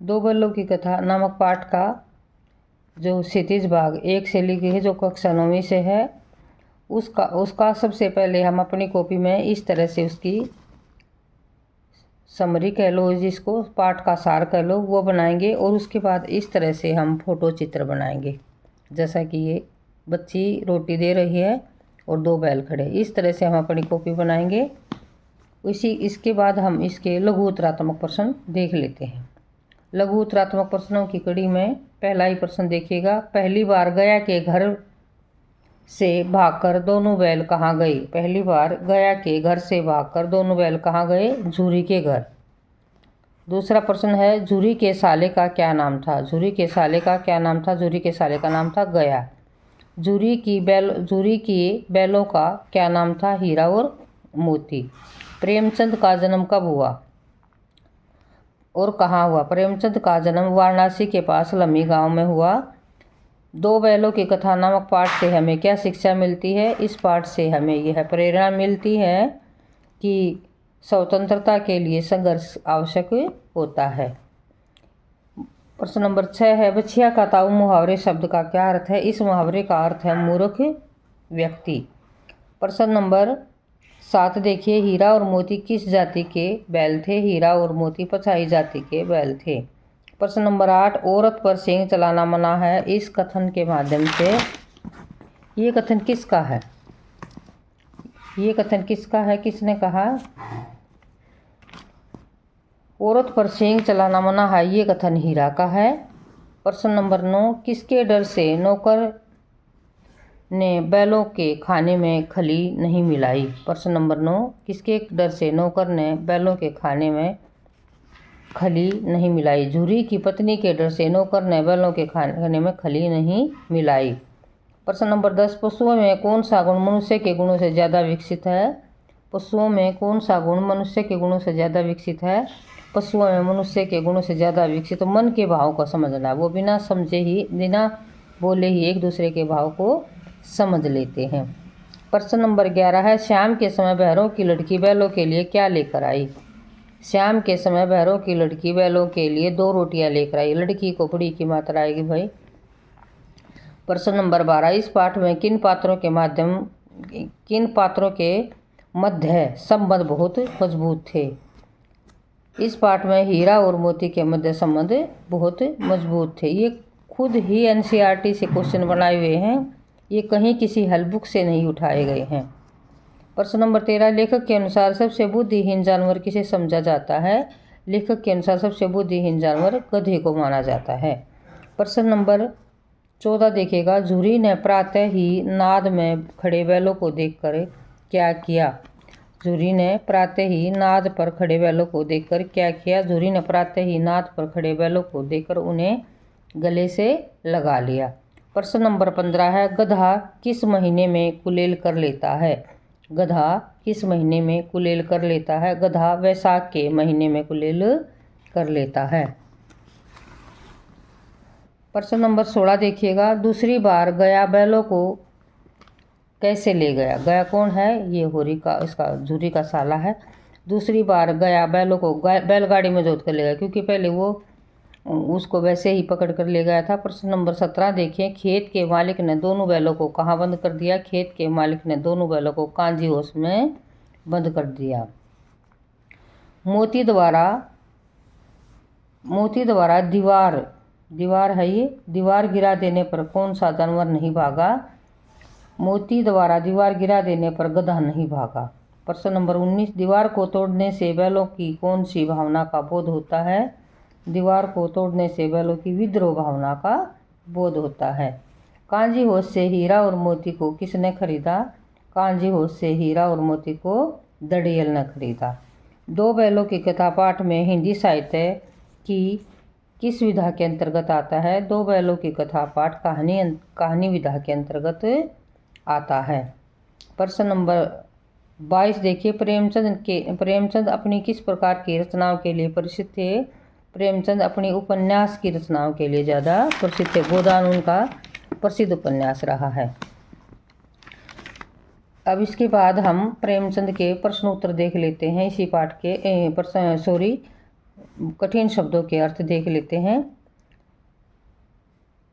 दो बैलों की कथा नामक पाठ का जो क्षितिज भाग 1 से लिखी है, जो कक्षा 9वीं से है, उसका सबसे पहले हम अपनी कॉपी में इस तरह से उसकी समरी कह लो, जिसको पाठ का सार कह लो, वो बनाएंगे। और उसके बाद इस तरह से हम फोटो चित्र बनाएंगे, जैसा कि ये बच्ची रोटी दे रही है और दो बैल खड़े, इस तरह से हम अपनी कॉपी बनाएंगे। इसके बाद हम इसके लघु उत्तरात्मक प्रश्न देख लेते हैं। लघु उत्तरात्मक प्रश्नों की कड़ी में पहला ही प्रश्न देखिएगा। पहली बार गया के घर से भागकर दोनों बैल कहाँ गए? पहली बार गया के घर से भागकर दोनों बैल कहाँ गए? झूरी के घर। दूसरा प्रश्न है, झूरी के साले का क्या नाम था? झूरी के साले का क्या नाम था? झूरी के साले का नाम था गया। झूरी की बैलों का क्या नाम था? हीरा और मोती। प्रेमचंद का जन्म कब हुआ और कहाँ हुआ? प्रेमचंद का जन्म वाराणसी के पास लम्ही गांव में हुआ। दो बैलों की कथा नामक पाठ से हमें क्या शिक्षा मिलती है? इस पाठ से हमें यह प्रेरणा मिलती है कि स्वतंत्रता के लिए संघर्ष आवश्यक होता है। प्रश्न नंबर 6 है, बछिया का ताऊ मुहावरे शब्द का क्या अर्थ है? इस मुहावरे का अर्थ है मूर्ख व्यक्ति। प्रश्न नंबर 7 देखिए, हीरा और मोती किस जाति के बैल थे? हीरा और मोती पछाई जाति के बैल थे। प्रश्न नंबर 8, औरत पर सींग चलाना मना है। इस कथन के माध्यम से ये कथन किसका है? ये कथन किसका है? किसने कहा औरत पर सींग चलाना मना है? ये कथन हीरा का है। प्रश्न नंबर 9, किसके डर से नौकर ने बैलों के खाने में खली नहीं मिलाई? प्रश्न नंबर 9, किसके डर से नौकर ने बैलों के खाने में खली नहीं मिलाई? झूरी की पत्नी के डर से नौकर ने बैलों के खाने में खली नहीं मिलाई। प्रश्न नंबर 10, पशुओं में कौन सा गुण मनुष्य के गुणों से ज़्यादा विकसित है? पशुओं में कौन सा गुण मनुष्य के गुणों से ज़्यादा विकसित है? पशुओं में मनुष्य के गुणों से ज़्यादा विकसित मन के भाव को समझना। वो बिना समझे ही, बिना बोले ही एक दूसरे के भाव को समझ लेते हैं। प्रश्न नंबर 11 है, शाम के समय भैरों की लड़की बैलों के लिए क्या लेकर आई? शाम के समय भैरों की लड़की बैलों के लिए 2 रोटियां लेकर आई। लड़की को बड़ी की मात्रा आएगी भाई। प्रश्न नंबर 12, इस पाठ में किन पात्रों के मध्य संबंध बहुत मजबूत थे? इस पाठ में हीरा और मोती के मध्य संबंध बहुत मजबूत थे। ये खुद ही एनसीईआरटी से क्वेश्चन बनाए हुए हैं, ये कहीं किसी हल बुक से नहीं उठाए गए हैं। प्रश्न नंबर 13, लेखक के अनुसार सबसे बुद्धिहीन जानवर किसे समझा जाता है? लेखक के अनुसार सबसे बुद्धिहीन जानवर गधे को माना जाता है। प्रश्न नंबर 14 देखिएगा, झूरी ने प्रातः ही नाद में खड़े बैलों को देखकर क्या किया? झूरी ने प्रातः ही नाद पर खड़े बैलों को देखकर क्या किया? झूरी ने प्रातः ही नाद पर खड़े बैलों को देखकर उन्हें गले से लगा लिया। प्रश्न नंबर 15 है, गधा किस महीने में कुलेल कर लेता है? गधा किस महीने में कुलेल कर लेता है? गधा वैशाख के महीने में कुलेल कर लेता है। प्रश्न नंबर 16 देखिएगा, दूसरी बार गया बैलों को कैसे ले गया? गया कौन है? ये होरी का, इसका झूरी का साला है। दूसरी बार गया बैलों को बैलगाड़ी में जोत कर ले गया, क्योंकि पहले वो उसको वैसे ही पकड़ कर ले गया था। प्रश्न नंबर 17 देखिए, खेत के मालिक ने दोनों बैलों को कहाँ बंद कर दिया? खेत के मालिक ने दोनों बैलों को कांजी हाउस में बंद कर दिया। मोती द्वारा दीवार है ये, दीवार गिरा देने पर कौन सा जानवर नहीं भागा? मोती द्वारा दीवार गिरा देने पर गधा नहीं भागा। प्रश्न नंबर 19, दीवार को तोड़ने से बैलों की कौन सी भावना का बोध होता है? दीवार को तोड़ने से बैलों की विद्रोह भावना का बोध होता है। कांजी हाउस से हीरा और मोती को किसने खरीदा? कांजी हाउस से हीरा और मोती को दड़ियल ने खरीदा। दो बैलों की कथा पाठ में हिंदी साहित्य की किस विधा के अंतर्गत आता है? दो बैलों की कथा पाठ कहानी विधा के अंतर्गत आता है। प्रश्न नंबर 22 देखिए, प्रेमचंद अपनी किस प्रकार की रचनाओं के लिए प्रसिद्ध थे? प्रेमचंद अपनी उपन्यास की रचनाओं के लिए ज़्यादा प्रसिद्ध थे। गोदान उनका प्रसिद्ध उपन्यास रहा है। अब इसके बाद हम प्रेमचंद के प्रश्न उत्तर देख लेते हैं इसी पाठ के कठिन शब्दों के अर्थ देख लेते हैं।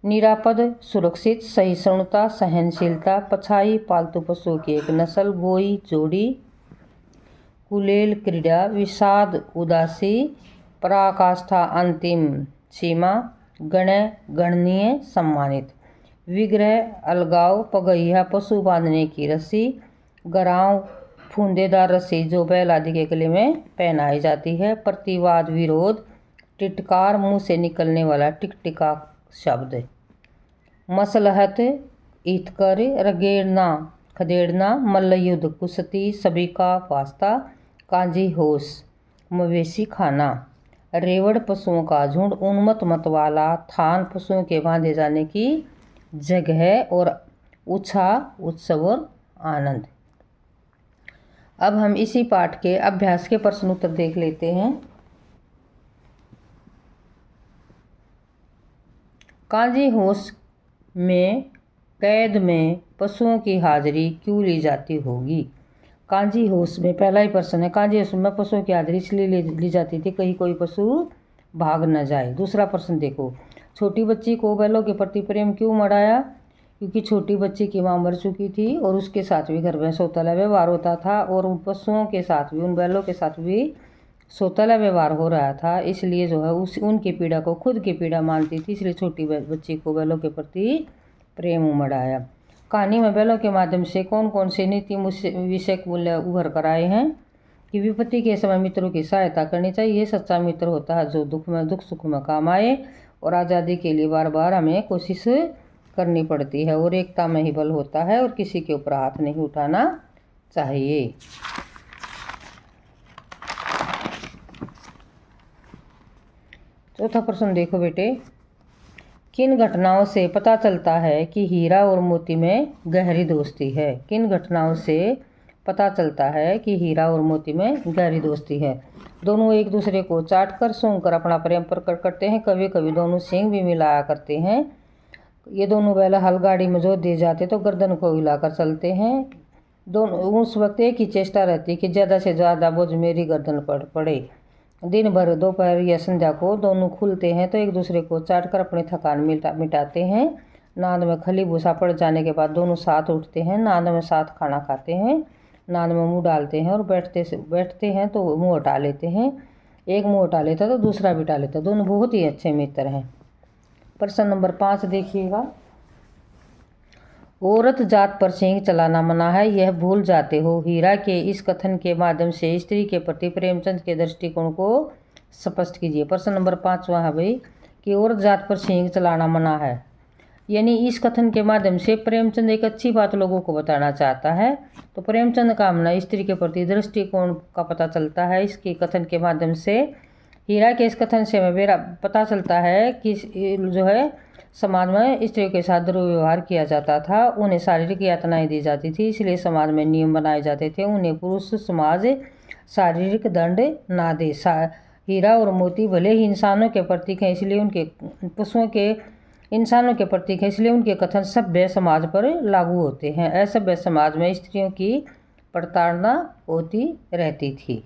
निरापद, सुरक्षित, सहिष्णुता, सहनशीलता, पछाई, पालतू पशुओं की एक नस्ल, गोई, जोड़ी, कुलेल, क्रीड़ा, विषाद, उदासी, पराकाष्ठा, अंतिम सीमा, गणय, गणनीय, सम्मानित, विग्रह, अलगाव, पगहिया, पशु बांधने की रस्सी, गराव, फूंदेदार रस्सी जो बैल आदि के गले में पहनाई जाती है, प्रतिवाद, विरोध, टिटकार, मुंह से निकलने वाला टिकटिका शब्द, मसलहत, ईतकर, रगेड़ना, खदेड़ना, मल्लयुद्ध, कुश्ती, सभी का वास्ता, कांजी होश, मवेशी खाना, रेवड़, पशुओं का झुंड, उन्मत्त मत वाला, थान, पशुओं के बांधे जाने की जगह, और उत्साह, उत्सव और आनंद। अब हम इसी पाठ के अभ्यास के प्रश्न उत्तर देख लेते हैं। कांजी होश में कैद में पशुओं की हाजिरी क्यों ली जाती होगी? कांजी होश में पहला ही प्रश्न है, कांजी होश में पशुओं की हाजिरी इसलिए ली जाती थी कहीं कोई पशु भाग न जाए। दूसरा प्रश्न देखो, छोटी बच्ची को बैलों के प्रति प्रेम क्यों मढ़ाया? क्योंकि छोटी बच्ची की मां मर चुकी थी और उसके साथ भी घर में सौतेला व्यवहार होता था और उन पशुओं के साथ भी, उन बैलों के साथ भी सौतेला व्यवहार हो रहा था, इसलिए जो है उनकी पीड़ा को खुद की पीड़ा मानती थी, इसलिए छोटी बच्ची को बैलों के प्रति प्रेम उमड़ आया। कहानी में बैलों के माध्यम से कौन कौन से नीति विषयक मूल्य उभर कर आए हैं? कि विपत्ति के समय मित्रों की सहायता करनी चाहिए, सच्चा मित्र होता है जो दुख सुख में काम आए, और आज़ादी के लिए बार बार हमें कोशिश करनी पड़ती है, और एकता में ही बल होता है, और किसी के ऊपर हाथ नहीं उठाना चाहिए। चौथा प्रश्न देखो बेटे, किन घटनाओं से पता चलता है कि हीरा और मोती में गहरी दोस्ती है? किन घटनाओं से पता चलता है कि हीरा और मोती में गहरी दोस्ती है? दोनों एक दूसरे को चाट कर सूंघ कर अपना प्रेम प्रकट करते हैं, कभी कभी दोनों सींग भी मिलाया करते हैं। ये दोनों बैल हलगाड़ी में जोत दिए जाते तो गर्दन को हिलाकर चलते हैं। दोनों उस वक्त एक ही चेष्टा रहती कि ज़्यादा से ज़्यादा बोझ मेरी गर्दन पर पड़े। दिन भर दोपहर या संध्या को दोनों खुलते हैं तो एक दूसरे को चाट कर अपनी थकान मिटाते हैं। नाद में खली भूसा पड़ जाने के बाद दोनों साथ उठते हैं, नाद में साथ खाना खाते हैं, नाद में मुंह डालते हैं, और बैठते हैं तो मुंह हटा लेते हैं। एक मुंह हटा लेता तो दूसरा भी हटा लेता। दोनों बहुत ही अच्छे मित्र हैं। प्रश्न नंबर 5 देखिएगा, औरत जात पर सींग चलाना मना है, यह भूल जाते हो। हीरा के इस कथन के माध्यम से स्त्री के प्रति प्रेमचंद के दृष्टिकोण को स्पष्ट कीजिए। प्रश्न नंबर 5वां है भाई कि औरत जात पर सींग चलाना मना है, यानी इस कथन के माध्यम से प्रेमचंद एक अच्छी बात लोगों को बताना चाहता है। तो प्रेमचंद का हमने स्त्री के प्रति दृष्टिकोण का पता चलता है इसके कथन के माध्यम से। हीरा के इस कथन से मेरा पता चलता है कि जो है समाज में स्त्रियों के साथ दुर्व्यवहार किया जाता था, उन्हें शारीरिक यातनाएं दी जाती थी, इसलिए समाज में नियम बनाए जाते थे, उन्हें पुरुष समाज शारीरिक दंड ना दे। हीरा और मोती भले ही इंसानों के प्रतीक हैं, इसलिए उनके पशुओं के इंसानों के प्रतीक हैं, इसलिए उनके कथन सभ्य समाज पर लागू होते हैं। असभ्य समाज में स्त्रियों की प्रताड़ना होती रहती थी।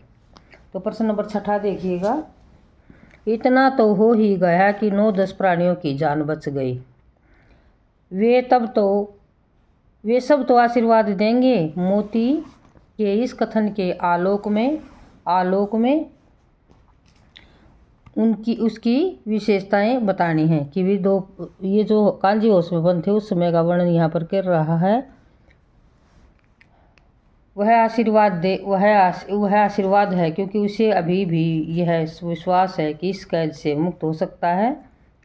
तो प्रश्न नंबर 6 देखिएगा, इतना तो हो ही गया कि 9-10 प्राणियों की जान बच गई। वे सब तो आशीर्वाद देंगे। मोती के इस कथन के आलोक में उसकी विशेषताएं बतानी हैं कि ये जो कांजी होश में बन थे उस समय का वर्णन यहाँ पर कर रहा है। वह आशीर्वाद है क्योंकि उसे अभी भी यह विश्वास है कि इस कैद से मुक्त हो सकता है।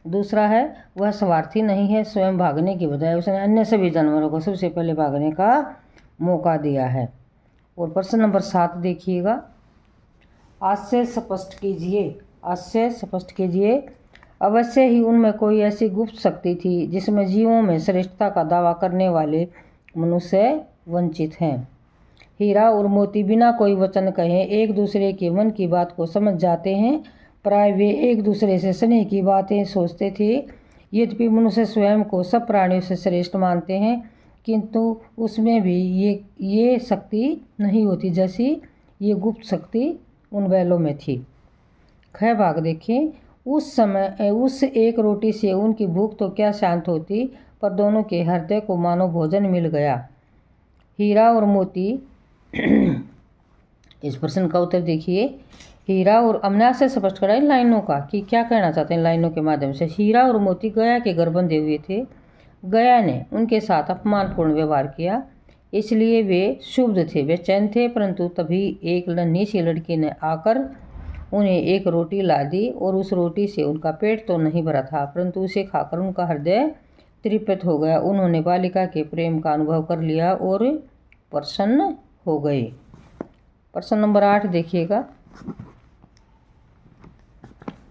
दूसरा है, वह स्वार्थी नहीं है, स्वयं भागने की बजाय उसने अन्य सभी जानवरों को सबसे पहले भागने का मौका दिया है। और प्रश्न नंबर 7 देखिएगा, आशय स्पष्ट कीजिए। अवश्य ही उनमें कोई ऐसी गुप्त शक्ति थी जिसमें जीवों में श्रेष्ठता का दावा करने वाले मनुष्य वंचित हैं। हीरा और मोती बिना कोई वचन कहे एक दूसरे के मन की बात को समझ जाते हैं। प्राय वे एक दूसरे से स्नेह की बातें सोचते थे। यद्यपि मनुष्य स्वयं को सब प्राणियों से श्रेष्ठ मानते हैं, किंतु उसमें भी ये शक्ति नहीं होती जैसी ये गुप्त शक्ति उन बैलों में थी। ख भाग देखिए, उस समय उस एक रोटी से उनकी भूख तो क्या शांत होती, पर दोनों के हृदय को मानो भोजन मिल गया। हीरा और मोती इस प्रश्न का उत्तर देखिए। हीरा और अमना से स्पष्ट करा इन लाइनों का कि क्या कहना चाहते हैं लाइनों के माध्यम से। हीरा और मोती गया के घर बंधे हुए थे। गया ने उनके साथ अपमानपूर्ण व्यवहार किया, इसलिए वे क्षुब्ध थे, बेचैन थे। परंतु तभी एक नन्ही सी लड़की ने आकर उन्हें एक रोटी ला दी और उस रोटी से उनका पेट तो नहीं भरा था, परंतु उसे खाकर उनका हृदय तृप्त हो गया। उन्होंने बालिका के प्रेम का अनुभव कर लिया और प्रसन्न हो गए। प्रश्न नंबर 8 देखिएगा।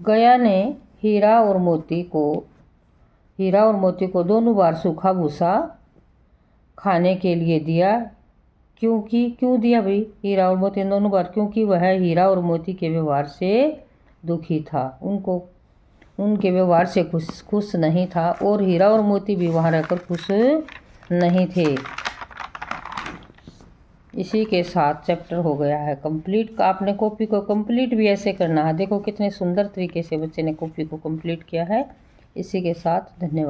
गया ने हीरा और मोती को दोनों बार सूखा भूसा खाने के लिए दिया। क्यों दिया भाई हीरा और मोती दोनों बार? क्योंकि वह हीरा और मोती के व्यवहार से दुखी था, उनके व्यवहार से खुश नहीं था, और हीरा और मोती भी वहाँ रहकर खुश नहीं थे। इसी के साथ चैप्टर हो गया है कंप्लीट। आपने कॉपी को कंप्लीट भी ऐसे करना है। देखो कितने सुंदर तरीके से बच्चे ने कॉपी को कंप्लीट किया है। इसी के साथ धन्यवाद।